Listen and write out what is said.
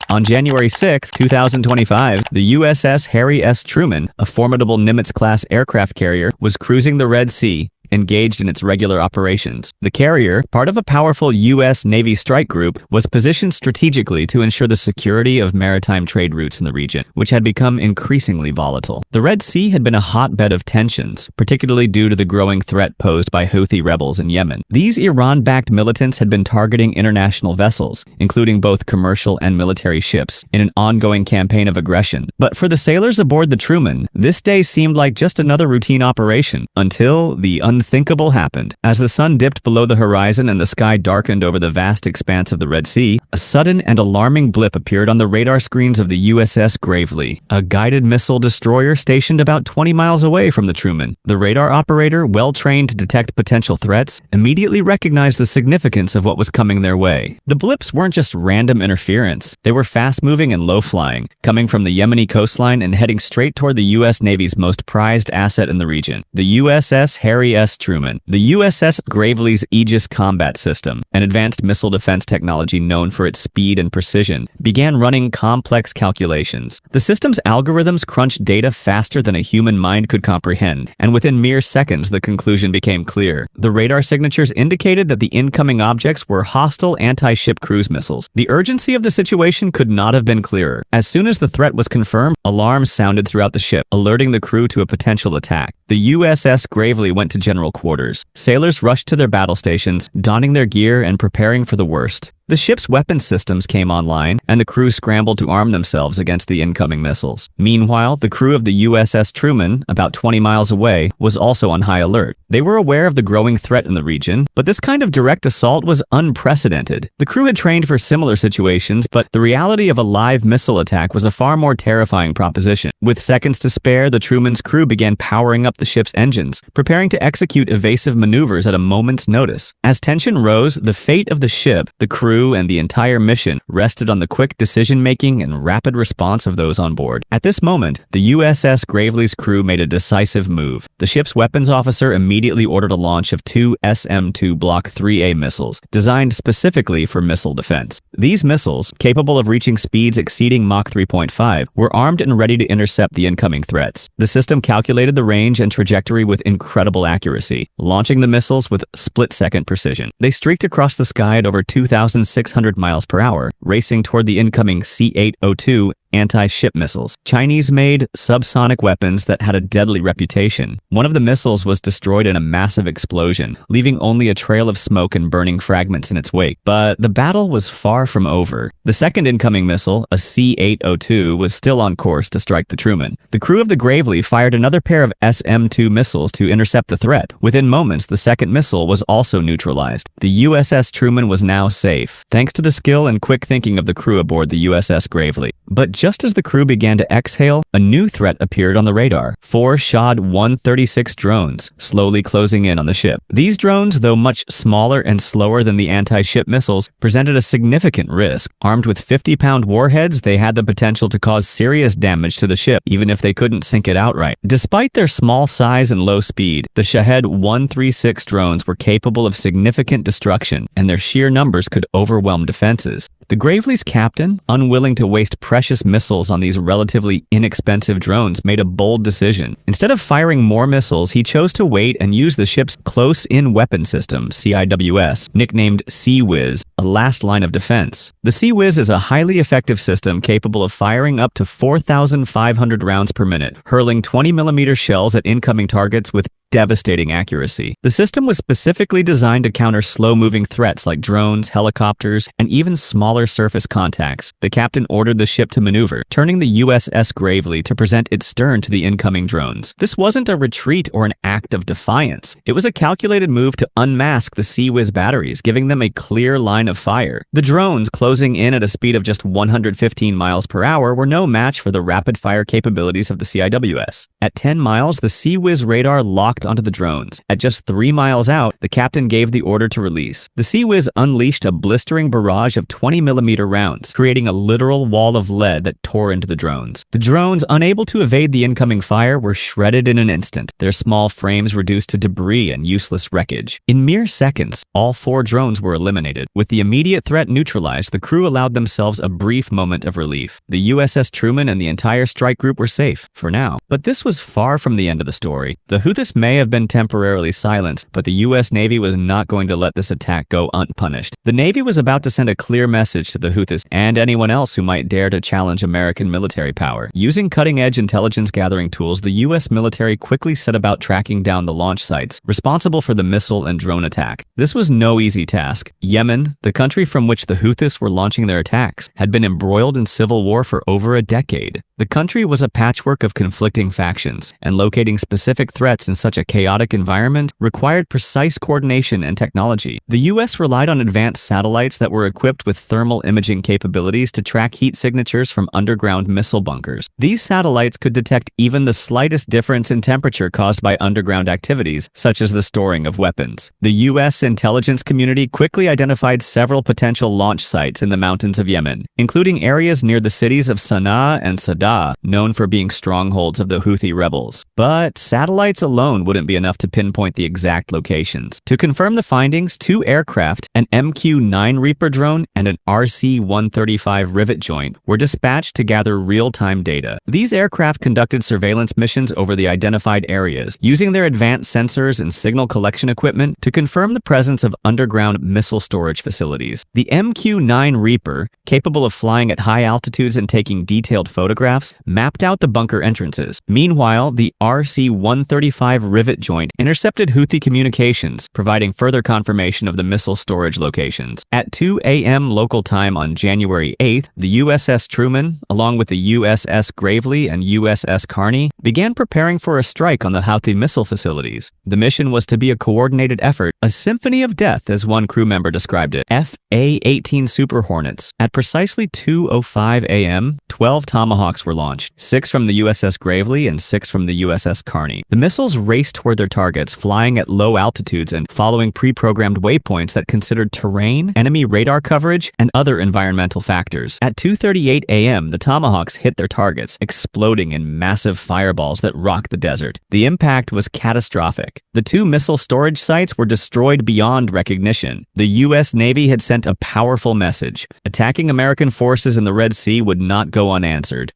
On January 6, 2025, the USS Harry S. Truman, a formidable Nimitz-class aircraft carrier, was cruising the Red Sea, engaged in its regular operations. The carrier, part of a powerful U.S. Navy strike group, was positioned strategically to ensure the security of maritime trade routes in the region, which had become increasingly volatile. The Red Sea had been a hotbed of tensions, particularly due to the growing threat posed by Houthi rebels in Yemen. These Iran-backed militants had been targeting international vessels, including both commercial and military ships, in an ongoing campaign of aggression. But for the sailors aboard the Truman, this day seemed like just another routine operation, until the unthinkable happened. As the sun dipped below the horizon and the sky darkened over the vast expanse of the Red Sea, a sudden and alarming blip appeared on the radar screens of the USS Gravely, a guided missile destroyer stationed about 20 miles away from the Truman. The radar operator, well trained to detect potential threats, immediately recognized the significance of what was coming their way. The blips weren't just random interference. They were fast-moving and low-flying, coming from the Yemeni coastline and heading straight toward the U.S. Navy's most prized asset in the region, the USS Harry S. Truman. The USS Gravely's Aegis Combat System, an advanced missile defense technology known for its speed and precision, began running complex calculations. The system's algorithms crunched data faster than a human mind could comprehend, and within mere seconds the conclusion became clear. The radar signatures indicated that the incoming objects were hostile anti-ship cruise missiles. The urgency of the situation could not have been clearer. As soon as the threat was confirmed, alarms sounded throughout the ship, alerting the crew to a potential attack. The USS Gravely went to general quarters. Sailors rushed to their battle stations, donning their gear and preparing for the worst. The ship's weapons systems came online, and the crew scrambled to arm themselves against the incoming missiles. Meanwhile, the crew of the USS Truman, about 20 miles away, was also on high alert. They were aware of the growing threat in the region, but this kind of direct assault was unprecedented. The crew had trained for similar situations, but the reality of a live missile attack was a far more terrifying proposition. With seconds to spare, the Truman's crew began powering up the ship's engines, preparing to execute evasive maneuvers at a moment's notice. As tension rose, the fate of the ship, the crew, and the entire mission rested on the quick decision-making and rapid response of those on board. At this moment, the USS Gravely's crew made a decisive move. The ship's weapons officer immediately ordered a launch of two SM-2 Block 3A missiles, designed specifically for missile defense. These missiles, capable of reaching speeds exceeding Mach 3.5, were armed and ready to intercept the incoming threats. The system calculated the range and trajectory with incredible accuracy, launching the missiles with split-second precision. They streaked across the sky at over 2,600 miles per hour, racing toward the incoming C-802 anti-ship missiles, Chinese-made subsonic weapons that had a deadly reputation. One of the missiles was destroyed in a massive explosion, leaving only a trail of smoke and burning fragments in its wake. But the battle was far from over. The second incoming missile, a C-802, was still on course to strike the Truman. The crew of the Gravely fired another pair of SM-2 missiles to intercept the threat. Within moments, the second missile was also neutralized. The USS Truman was now safe, thanks to the skill and quick thinking of the crew aboard the USS Gravely. But just as the crew began to exhale, a new threat appeared on the radar. 4 Shad 136 drones, slowly closing in on the ship. These drones, though much smaller and slower than the anti-ship missiles, presented a significant risk. Armed with 50-pound warheads, they had the potential to cause serious damage to the ship, even if they couldn't sink it outright. Despite their small size and low speed, the Shahed 136 drones were capable of significant destruction, and their sheer numbers could overwhelm defenses. The Gravely's captain, unwilling to waste precious missiles on these relatively inexpensive drones, made a bold decision. Instead of firing more missiles, he chose to wait and use the ship's close-in weapon system, CIWS, nicknamed Sea-Wiz, a last line of defense. The Sea-Wiz is a highly effective system capable of firing up to 4,500 rounds per minute, hurling 20mm shells at incoming targets with devastating accuracy. The system was specifically designed to counter slow-moving threats like drones, helicopters, and even smaller surface contacts. The captain ordered the ship to maneuver, turning the USS Gravely to present its stern to the incoming drones. This wasn't a retreat or an act of defiance. It was a calculated move to unmask the Sea-Wiz batteries, giving them a clear line of fire. The drones, closing in at a speed of just 115 miles per hour, were no match for the rapid-fire capabilities of the CIWS. At 10 miles, the Sea-Wiz radar locked onto the drones. At just 3 miles out, the captain gave the order to release. The Sea Whiz unleashed a blistering barrage of 20mm rounds, creating a literal wall of lead that tore into the drones. The drones, unable to evade the incoming fire, were shredded in an instant, their small frames reduced to debris and useless wreckage. In mere seconds, all 4 drones were eliminated. With the immediate threat neutralized, the crew allowed themselves a brief moment of relief. The USS Truman and the entire strike group were safe, for now. But this was far from the end of the story. The Houthis may have been temporarily silenced, but the US Navy was not going to let this attack go unpunished. The Navy was about to send a clear message to the Houthis and anyone else who might dare to challenge American military power. Using cutting-edge intelligence-gathering tools, the US military quickly set about tracking down the launch sites responsible for the missile and drone attack. This was no easy task. Yemen, the country from which the Houthis were launching their attacks, had been embroiled in civil war for over a decade. The country was a patchwork of conflicting factions, and locating specific threats in such a chaotic environment required precise coordination and technology. The US relied on advanced satellites that were equipped with thermal imaging capabilities to track heat signatures from underground missile bunkers. These satellites could detect even the slightest difference in temperature caused by underground activities, such as the storing of weapons. The US intelligence community quickly identified several potential launch sites in the mountains of Yemen, including areas near the cities of Sana'a and Sada, known for being strongholds of the Houthi rebels. But satellites alone wouldn't be enough to pinpoint the exact locations. To confirm the findings, 2 aircraft, an MQ-9 Reaper drone and an RC-135 rivet joint, were dispatched to gather real-time data. These aircraft conducted surveillance missions over the identified areas, using their advanced sensors and signal collection equipment to confirm the presence of underground missile storage facilities. The MQ-9 Reaper, capable of flying at high altitudes and taking detailed photographs, mapped out the bunker entrances. Meanwhile, the RC-135 rivet joint intercepted Houthi communications, providing further confirmation of the missile storage locations. At 2 a.m. local time on January 8th, the USS Truman, along with the USS Gravely and USS Carney, began preparing for a strike on the Houthi missile facilities. The mission was to be a coordinated effort, a symphony of death as one crew member described it. FA-18 Super Hornets. At precisely 2:05 a.m., 12 Tomahawks were launched, 6 from the USS Gravely and 6 from the USS Carney. The missiles raced toward their targets, flying at low altitudes and following pre-programmed waypoints that considered terrain, enemy radar coverage, and other environmental factors. At 2:38 a.m., the Tomahawks hit their targets, exploding in massive fireballs that rocked the desert. The impact was catastrophic. The 2 missile storage sites were destroyed beyond recognition. The U.S. Navy had sent a powerful message. Attacking American forces in the Red Sea would not go unanswered.